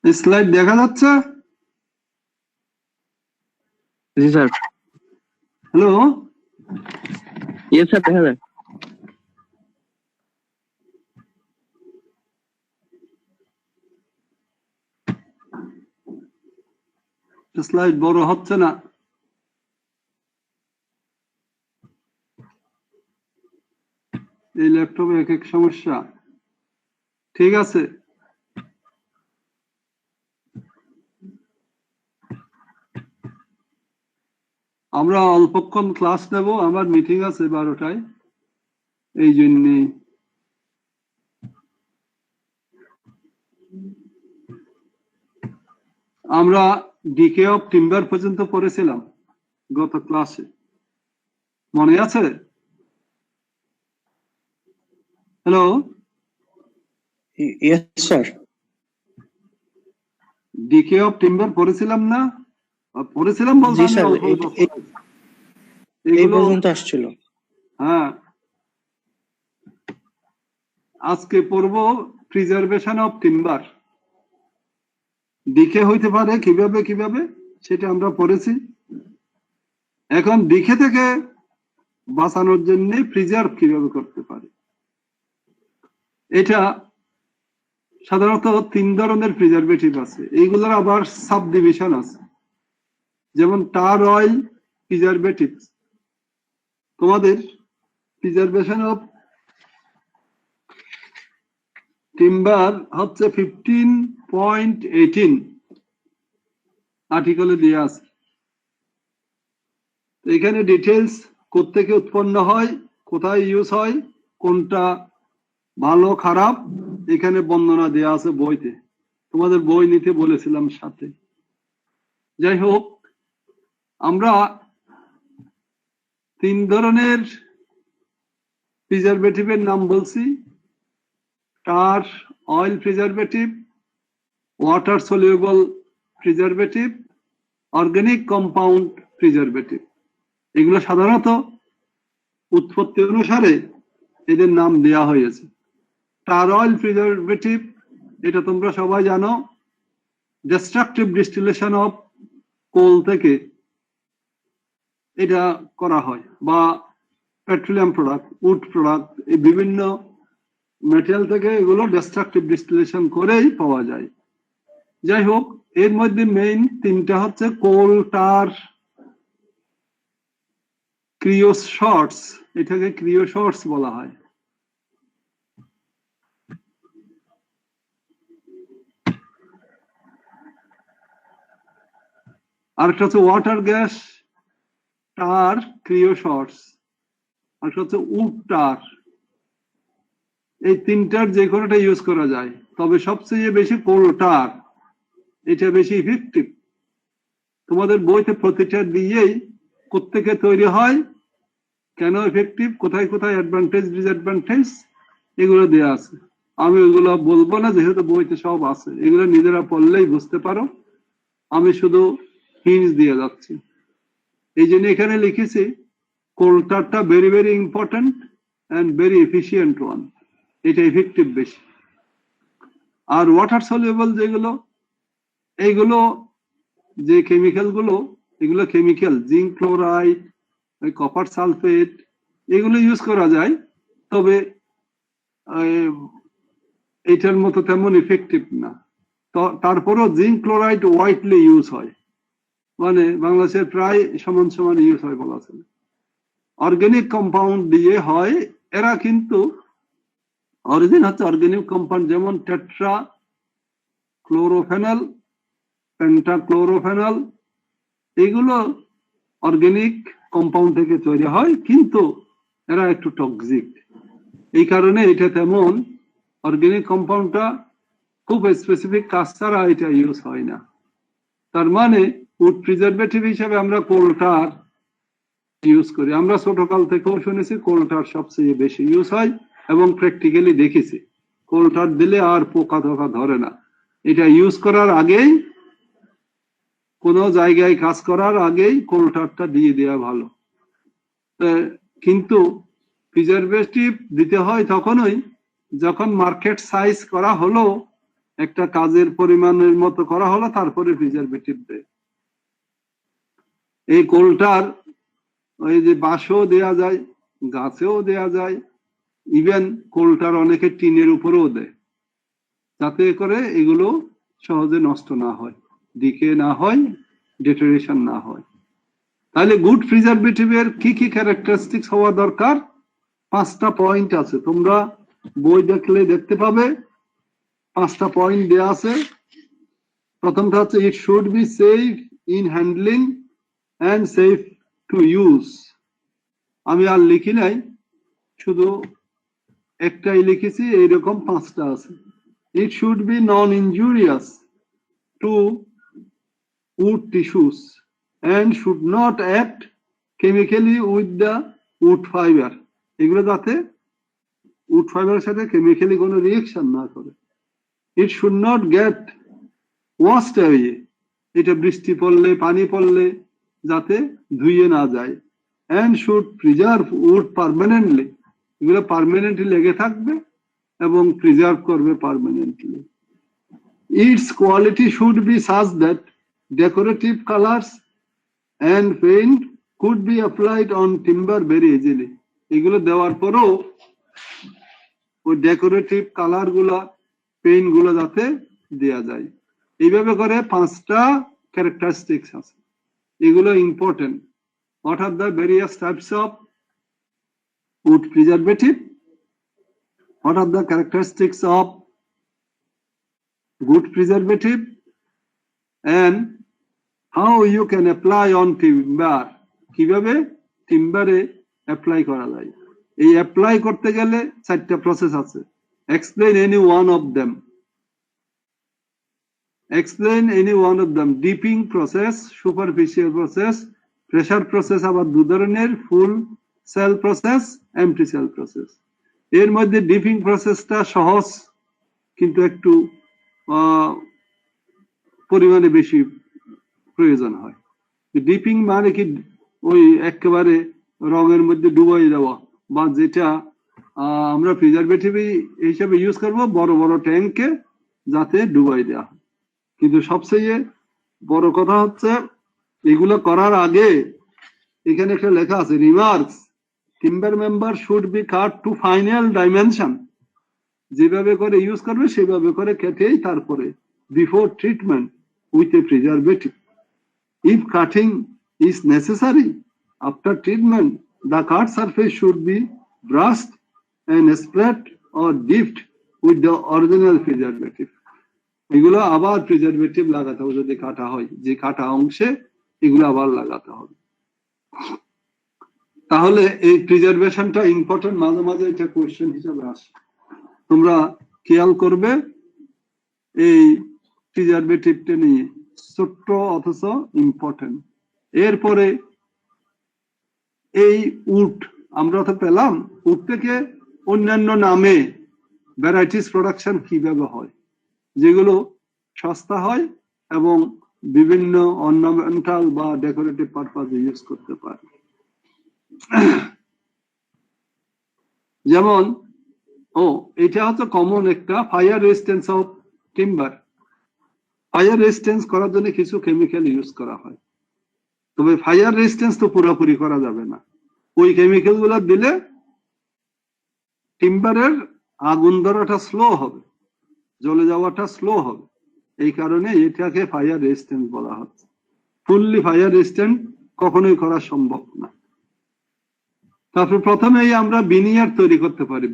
Slide দেখা যাচ্ছে? জি sir. Hello, yes sir, দেখা যায়। স্লাইড বড় হচ্ছে না। এই ল্যাপটপে এক এক সমস্যা। ঠিক আছে, আমরা অল্পক্ষণ ক্লাস নেব, আমার মিটিং আছে 12টায়, এই জন্য আমরা ডিকে অফ টিম্বার পর্যন্ত পড়েছিলাম গত ক্লাসে, মনে আছে? Hello, yes sir. Decay of timber পড়েছিলাম না? পড়েছিলাম বলতে জি আমি স্যার, অল্প এই এগুলো পর্যন্ত আসছিল। হ্যাঁ, আজকে পড়ব প্রিজার্ভেশন অফ টিম্বার। ডিকে হইতে পারে কিভাবে কিভাবে সেটা আমরা পড়েছি। এখন ডিকে থেকে বাঁচানোর জন্য প্রিজার্ভ কিভাবে করতে পারে, এটা সাধারণত 3 ধরনের প্রিজারভেটিভ আছে। এইগুলোর আবার সাব ডিভিশন আছে, যেমন টার অয়েল প্রিজারভেটিভ। তোমাদের প্রিজারভেশন অফ টিম্বার হচ্ছে 15.18 আর্টিকেলে দিয়ে আছে। এখানে ডিটেলস কোত্থেকে উৎপন্ন হয়, কোথায় ইউজ হয়, কোনটা ভালো খারাপ এখানে বর্ণনা দেওয়া আছে বইতে। তোমাদের বই নিতে বলেছিলাম সাথে। যাই হোক, আমরা 3 ধরনের প্রিজারভেটিভের নাম বলছি: টার oil preservative, water soluble preservative, organic compound preservative. এগুলো সাধারণত উৎপত্তি অনুসারে এদের নাম দেওয়া হয়েছে। টার অয়েল প্রিজারভেটিভ, এটা তোমরা সবাই জানো, ডিস্ট্রাকটিভ ডিস্টিলেশন অফ কোল থেকে এটা করা হয়, বা পেট্রোলিয়াম প্রোডাক্ট, উড প্রোডাক্ট, এই বিভিন্ন মেটেরিয়াল থেকে এগুলো ডিস্ট্রাকটিভ ডিস্টিলেশন করেই পাওয়া যায়। যাই হোক, এর মধ্যে মেইন 3টা হচ্ছে কোল, টার, ক্রিওশর্টস। এটাকে ক্রিওশর্টস বলা হয়। আরেকটা হচ্ছে ওয়াটার গ্যাস, টার, ক্রিওশর্টস। আরেকটা হচ্ছে উড টার। এই 3টার যে কোনোটা ইউজ করা যায়, তবে সবচেয়ে বেশি কোল টার, এটা বেশি ইফেক্টিভ। তোমাদের বইতে প্রতিটা দিয়েই কোত্থেকে তৈরি হয়, কেন এফেক্টিভ, কোথায় কোথায় অ্যাডভান্টেজ ডিসঅ্যাডভান্টেজ এগুলো দেওয়া আছে। আমি ওইগুলো বলবো না, যেহেতু বইতে সব আছে, এগুলো নিজেরা পড়লেই বুঝতে পারো। আমি শুধু হিন্টস দিয়ে যাচ্ছি। এই জন্য এখানে লিখেছি কোলটারটা very very important and very efficient one, এটা এফেক্টিভ বেশি। আর ওয়াটার সলিউবল যেগুলো, এইগুলো যে কেমিক্যাল গুলো, এগুলো chemical, zinc chloride, copper sulphate, এগুলো ইউজ করা যায়, তবে এটার মতো তেমন ইফেক্টিভ না। তারপরও জিঙ্ক ক্লোরাইড ওয়াইডলি ইউজ হয়, মানে বাংলাদেশের প্রায় সমান সমান ইউজ হয় বলা চলে। অর্গানিক কম্পাউন্ড দিয়ে হয়, এরা কিন্তু অরিজিন হচ্ছে অর্গানিক কম্পাউন্ড, যেমন টেট্রা ক্লোরোফেনল, পেন্টাক্লোরোফেনল, এগুলো অর্গানিক কম্পাউন্ড থেকে তৈরি হয়, কিন্তু এরা একটু টক্সিক। এই কারণে এটা তেমন, অর্গানিক কম্পাউন্ডটা খুব স্পেসিফিক কাজ ছাড়া এটা ইউজ হয় না। তার মানে উড প্রিজারভেটিভ হিসেবে আমরা কোলটার ইউজ করি। আমরা ছোটকাল থেকেও শুনেছি কোলটার সবচেয়ে বেশি ইউজ হয়, এবং প্র্যাকটিক্যালি দেখেছি কোলটার দিলে আর পোকা টোকা ধরে না। এটা ইউজ করার আগেই, কোনো জায়গায় কাজ করার আগেই কোলটারটা দিয়ে দেওয়া ভালো। কিন্তু প্রিজারভেটিভ দিতে হয় তখনই যখন মার্কেট সাইজ করা হলো, একটা কাজের পরিমাণের মতো করা হলো, তারপরে প্রিজারভেটিভ দেয়। এই কোলটার ওই যে বাঁশেও দেয়া যায়, গাছেও দেয়া যায়, ইভেন কোলটার অনেকে টিনের উপরেও দেয়, যাতে করে এগুলো সহজে নষ্ট না হয়, ডিকে না হয়, ডিটোরিয়েশন না হয়। তাহলে গুড প্রিজারভেটিভের কি কি ক্যারেক্টারিস্টিক্স হওয়া দরকার? 5টা পয়েন্ট আছে, তোমরা বই দেখলে দেখতে পাবে 5টা পয়েন্ট দেয়া আছে। প্রথমটা হচ্ছে it should be safe in handling and safe to use. আমি আর লিখি নাই, শুধু একটাই লিখেছি, এইরকম 5টা আছে। It should be non injurious two wood tissues and should not act chemically with the wood fiber. এগুলো যাতে wood fiber এর সাথে কেমিক্যালি কোনো রিঅ্যাকশন না করে। It should not get washed away. এটা বৃষ্টি পড়লে, পানি পড়লে যাতে ধুয়ে না যায়। And should preserve wood permanently. এগুলো পার্মানেন্টলি লেগে থাকবে এবং প্রিজার্ভ করবে permanently. Its quality should be such that decorative colors and paint could be applied on timber very easily. এগুলো দেওয়ার পরও ওই ডেকোরেটিভ কালার গুলা, পেইন্ট গুলো যাতে দেয়া যায়, এইভাবে করে 5টা ক্যারেক্টারিস্টিক্স আছে। এগুলো important. What are the various types of wood preservative? What are the characteristics of good preservative? And how you can apply on timber? কিভাবে টিম্বারে অ্যাপ্লাই করা যায়? এই অ্যাপ্লাই করতে গেলে 4টা প্রসেস আছে। Explain any one of them. Explain any one of them. Dipping process, superficial process, pressure process আবার 2 ধরনের, full cell process, empty cell process. এর মধ্যে ডিপিং প্রসেসটা সহজ, কিন্তু একটু পরিমাণে বেশি প্রয়োজন হয়। ডিপিং মানে কি, ওই একেবারে রঙের মধ্যে ডুবাই দেওয়া, বা যেটা আমরা প্রিজারভেটিভ হিসেবে ইউজ করব বড় বড় ট্যাঙ্কে, যাতে ডুবাই দেওয়া হয়। কিন্তু সবচেয়ে বড় কথা হচ্ছে এগুলো করার আগে এখানে একটা লেখা আছে, remarks, timber member should be cut to final dimension. যেভাবে করে ইউজ করবে সেভাবে করে কেটেই তারপরে, before treatment with a preservative. If cutting is necessary after treatment, the cut surface should be brushed and sprayed or dipped with the original preservative. এগুলো আবার preservative লাগাতে হবে যদি কাটা হয়, যে কাটা অংশে এগুলো আবার লাগাতে হবে। তাহলে এই প্রিজারভেশনটা ইম্পর্টেন্ট, মাঝে মাঝে এটা কোশ্চেন হিসেবে আসে, তোমরা খেয়াল করবে এই প্রিজারভেটিভটা নিয়ে, ছোট্ট অথচ ইম্পর্টেন্ট। এরপরে এই উড আমরা তো পেলাম, উড থেকে অন্যান্য নামে ভ্যারাইটিস প্রোডাকশন কিভাবে হয়, যেগুলো সস্তা হয় এবং বিভিন্ন অর্নামেন্টাল বা ডেকোরেটিভ পারপাসে ইউজ করতে পারে। যেমন এটা হচ্ছে কমন একটা, fire resistance of timber. Fire resistance করার জন্য কিছু কেমিক্যাল ইউজ করা হয়, তবে ফায়ার রেজিস্ট্যান্স তো পুরোপুরি করা যাবে না। ওই কেমিক্যাল গুলো দিলে টিম্বারের আগুন ধরাটা স্লো হবে, জ্বলে যাওয়াটা স্লো হবে, এই কারণে এটাকে ফায়ার রেজিস্ট্যান্স বলা হচ্ছে। ফুললি ফায়ার রেজিস্ট্যান্ট কখনোই করা সম্ভব না। তারপর প্রথমেই আমরা ভিনিগার তৈরি করতে পারি।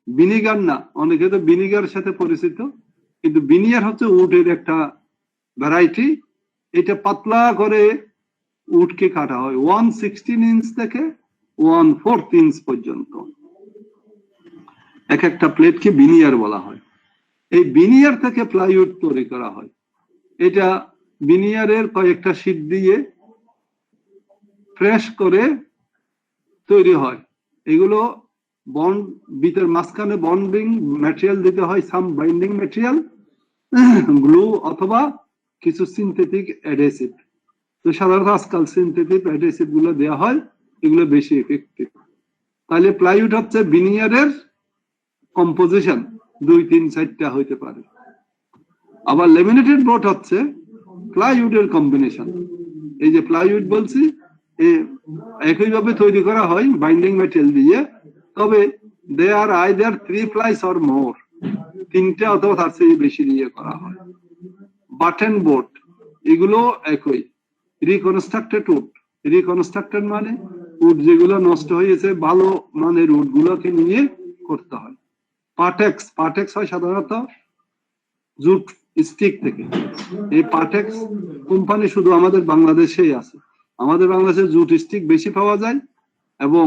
ভিনিগার না, অনেকে তো ভিনিগারের সাথে পরিচিত, কিন্তু ভিনিগার হচ্ছে উডের একটা ভ্যারাইটি। এটা পাতলা করে উডকে কাটা হয় 116 ইঞ্চ থেকে 1/4 ইঞ্চ পর্যন্ত। এক একটা প্লেটকে ভিনিগার বলা হয়। এই ভিনিগার থেকে প্লাইউড তৈরি করা হয়। এটা ভিনিগারের কয়েকটা শীট দিয়ে ফ্রেশ করে তৈরি হয়। এগুলো বন্ড ভিতর মাঝখানে বন্ডিং ম্যাটেরিয়াল দিতে হয়, সাম বাইন্ডিং ম্যাটেরিয়াল, গ্লু অথবা কিছু সিনথেটিক অ্যাডহেসিভ। তো সাধারণত আজকাল সিনথেটিক অ্যাডহেসিভ গুলো দেওয়া হয়, এগুলো বেশি এফেক্টিভ। তাহলে প্লাইউড হচ্ছে ভিনিয়ারের কম্পোজিশন 2, 3, 4টা হইতে পারে। আবার লেমিনেটেড বোর্ড হচ্ছে প্লাইউডের কম্বিনেশন। এই যে প্লাইউড বলছি, একইভাবে তৈরি করা হয় বাইন্ডিং মেটেরিয়াল দিয়ে, তবে দে are either 3 applies or more, 3টে অথবা তার চেয়ে বেশি দিয়ে করা হয়। বাটন বোর্ড এগুলো একই। রিকনস্ট্রাক্টেড উড, রিকনস্ট্রাক্টেড মানে উড যেগুলো নষ্ট হয়েছে ভালো মানের উড গুলোকে নিয়ে করতে হয়। পাটেক্স, পাটেক্স হয় সাধারণত জুট স্টিক থেকে। এই পাটেক্স কোম্পানি শুধু আমাদের বাংলাদেশেই আছে। আমাদের বাংলাদেশে জুট স্টিক বেশি পাওয়া যায়, এবং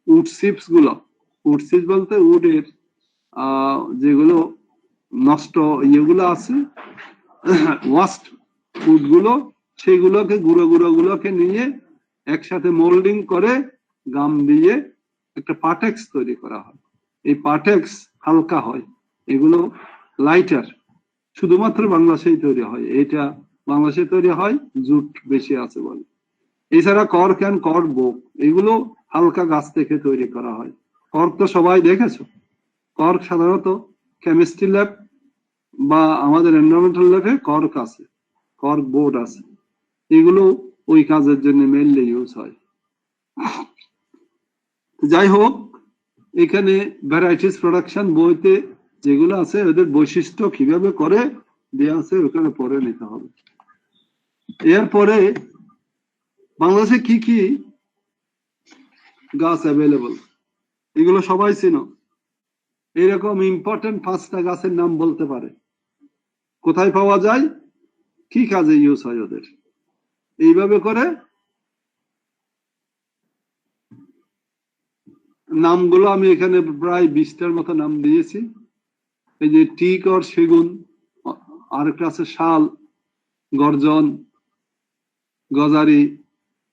উড চিপস গুলো, উড চিপস বলতে উডের যেগুলো নষ্ট ইয়েগুলো আছে ওয়াস্ট উড গুলো, সেগুলোকে গুঁড়ো গুলোকে নিয়ে একসাথে মোল্ডিং করে গাম দিয়ে একটা পাটেক্স তৈরি করা হয়। এই পাটেক্স হালকা হয়, এগুলো লাইটার, শুধুমাত্র বাংলাদেশেই তৈরি হয়। এটা বাংলাদেশে তৈরি হয়, জুট বেশি আছে বলে। এছাড়া কর্ক অ্যান্ড কর্ক বোক, এগুলো হালকা গাছ থেকে তৈরি করা হয়। কর্ক তো সবাই দেখেছো। কর্ক সাধারণত কেমিস্ট্রি ল্যাব বা আমাদের এনভায়রনমেন্টাল ল্যাবে কর্ক আছে, কর্ক বোর্ড আছে, এগুলো ওই কাজের জন্য মেইনলি ইউজ হয়। যাই হোক, এখানে ভ্যারাইটিস প্রোডাকশন বইতে যেগুলো আছে ওদের বৈশিষ্ট্য কিভাবে করে দেওয়া আছে, ওখানে পড়ে নিতে হবে। এরপরে বাংলাদেশে কি কি গাছ অ্যাভেলেবল এগুলো সবাই চিনো। এরকম ইম্পর্টেন্ট 5টা গাছের নাম বলতে পারে, কোথায় পাওয়া যায়, কি কাজে ইউজ হয় ওদের। এইভাবে করে নামগুলো আমি এখানে প্রায় 20টার মতো নাম দিয়েছি। এই যে টিক আর সেগুন, আরেকটা আছে শাল, গর্জন, গজারি,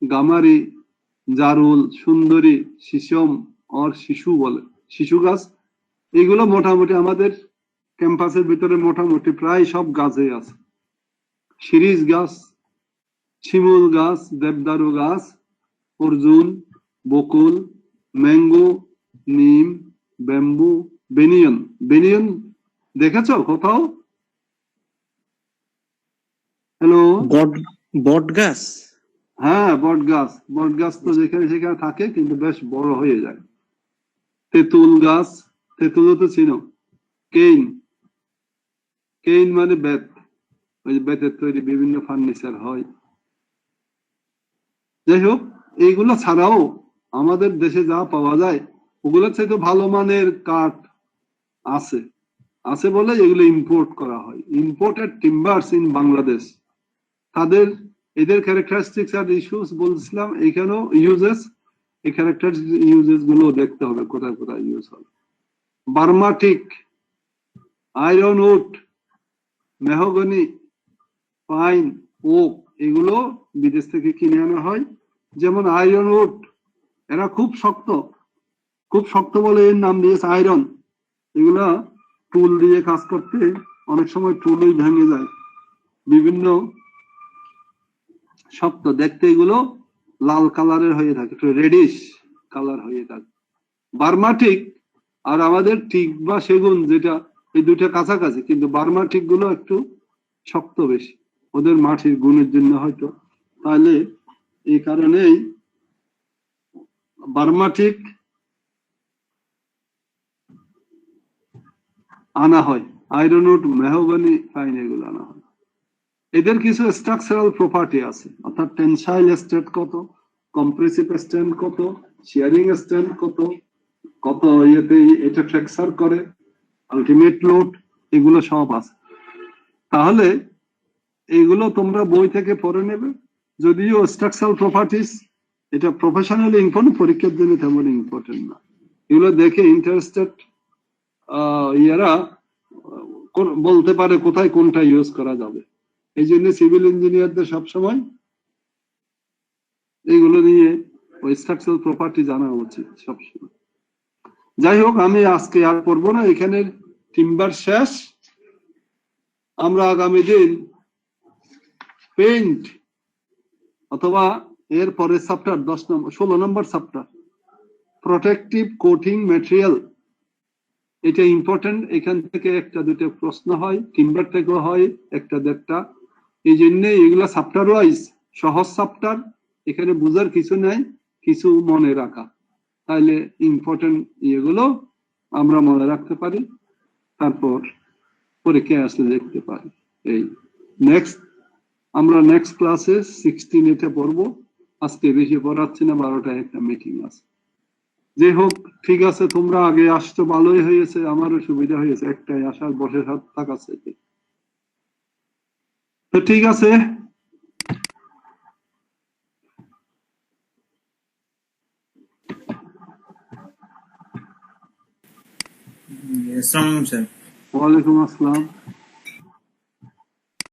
গামারি, জারুল, সুন্দরী, শিশম আর শিশু বলে, শিশু গাছ। এগুলো মোটামুটি আমাদের ক্যাম্পাসের ভিতরে মোটামুটি প্রায় সব গাছই আছে। শিরিষ গাছ, শিমুল গাছ, দেবদারু গাছ, অর্জুন, বকুল, ম্যাঙ্গো, নিম, ব্যাম্বু, বেনিয়ন। বেনিয়ন দেখেছো কোথাও? হ্যালো, বট গাছ। হ্যাঁ, বট গাছ। বট গাছ তো যেখানে সেখানে থাকে, কিন্তু বেশ বড় হয়ে যায়। তেঁতুল গাছ, তেঁতুলও তো চিনো। কেইন, কেইন মানে বেত, ওই যে বেতের তৈরি বিভিন্ন ফার্নিচার হয়। যাই হোক, এইগুলো ছাড়াও আমাদের দেশে যা পাওয়া যায় ওগুলোর চাইতে ভালো মানের কাঠ আছে, আছে বলে এগুলো ইম্পোর্ট করা হয়। ইম্পোর্টেড টিম্বার্স ইন বাংলাদেশ, তাদের এদের ক্যারেক্টারিস্টিক্স আর ইস্যুস বলছিলাম, এখানেও ইউজেস, এই ক্যারেক্টারিস্টিক ইউজেস গুলো দেখতে হবে কোথায় কোথায় ইউজ হবে। Burma teak, ironwood, mahogany, pine, oak, এগুলো বিদেশ থেকে কিনে আনা হয়। যেমন আয়রন উড, এরা খুব শক্ত, খুব শক্ত বলে এর নাম দিয়েছে আয়রন। এগুলা টুল দিয়ে কাজ করতে অনেক সময় টুলই ভেঙে যায়, বিভিন্ন শক্ত দেখতে, এগুলো লাল কালারের হয়ে থাকে, একটু রেডিশ কালার হয়ে থাকে। বার্মাটিক আর আমাদের টিক বা সেগুন, যেটা এই দুইটা কাছাকাছি, কিন্তু বার্মাটিক গুলো একটু শক্ত বেশি, ওদের মাটির গুণের জন্য হয়তো। তাহলে এই কারণেই বার্মাটিক আনা হয়, আয়রন উড, মেহগনি, পাইন এগুলো আনা হয়। এদের কিছু স্ট্রাকচারাল প্রপার্টি আছে, অর্থাৎ টেনসাইল স্ট্রেন্থ কত, কম্প্রেসিভ স্ট্রেন্থ কত, শিয়ারিং স্ট্রেন্থ কত, কত ইয়েতে এটা ফ্লেক্সার করে, আলটিমেট লোড, এগুলো সব আছে। তাহলে এইগুলো তোমরা বই থেকে পড়ে নেবে। যদিও স্ট্রাকচারাল প্রপার্টিস এটা প্রফেশনালি ইম্পর্টেন্ট, পরীক্ষার জন্য তেমন ইম্পর্টেন্ট না। এগুলো দেখে ইন্টারেস্টেড ইয়ারা বলতে পারে কোথায় কোনটা ইউজ করা যাবে। এই জন্য সিভিল ইঞ্জিনিয়ারদের সবসময় এইগুলো নিয়ে ওই স্ট্রাকচারাল প্রপার্টি জানা উচিত সবসময়। যাই হোক, আমি আজকে আর পড়বো না, এখানে টিম্বার শেষ। আমরা আগামী দিন পেইন্ট অথবা এর পরের চ্যাপ্টার 16 নম্বর চ্যাপ্টার প্রোটেক্টিভ কোটিং ম্যাটেরিয়াল, এটা ইম্পর্টেন্ট। এখান থেকে একটা দুটো প্রশ্ন হয়, টিম্বার থেকেও হয় একটা দেড়টা। এই জন্য এগুলা চ্যাপ্টার ওয়াইজ, সহজ চ্যাপ্টার, এখানে বোঝার কিছু নাই, কিছু মনে রাখা, তাহলে ইম্পর্টেন্ট ইয়েগুলো আমরা মনে রাখতে পারি, তারপর পরীক্ষায় আসলে দেখতে পারি। এই নেক্সট, আমরা নেক্সট ক্লাসে 16 এতে পড়বো। আজকে বেশি পড়াচ্ছি না, 12টায় একটা মিটিং আছে। যে হোক, ঠিক আছে, তোমরা আগে আসতো ভালোই হয়েছে, আমারও সুবিধা হয়েছে, একটাই আসার বসে থাকা চাইতে। তো ঠিক আছে, Yes, sir. ওয়ালাইকুম আসসালাম।